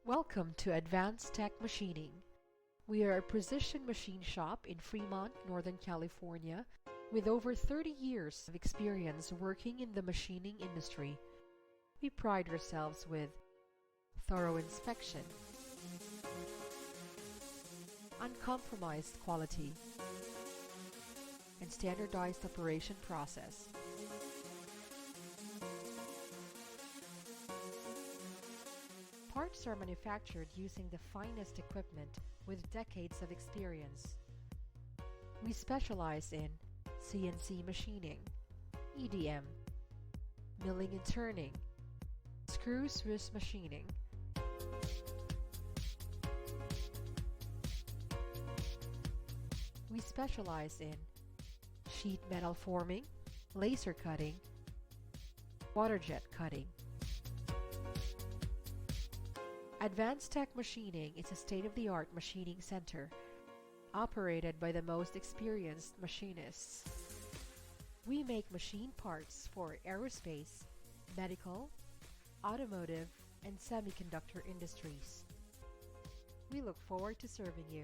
Welcome to Advanced Tech Machining. We are a precision machine shop in Fremont, Northern California, with over 30 years of experience working in the machining industry. We pride ourselves with thorough inspection, uncompromised quality, and standardized operation process. Parts are manufactured using the finest equipment with decades of experience. We specialize in CNC machining, EDM, milling and turning, screw-Swiss machining, we specialize in sheet metal forming, laser cutting, water jet cutting. Advanced Tech Machining is a state-of-the-art machining center operated by the most experienced machinists. We make machine parts for aerospace, medical, automotive, and semiconductor industries. We look forward to serving you.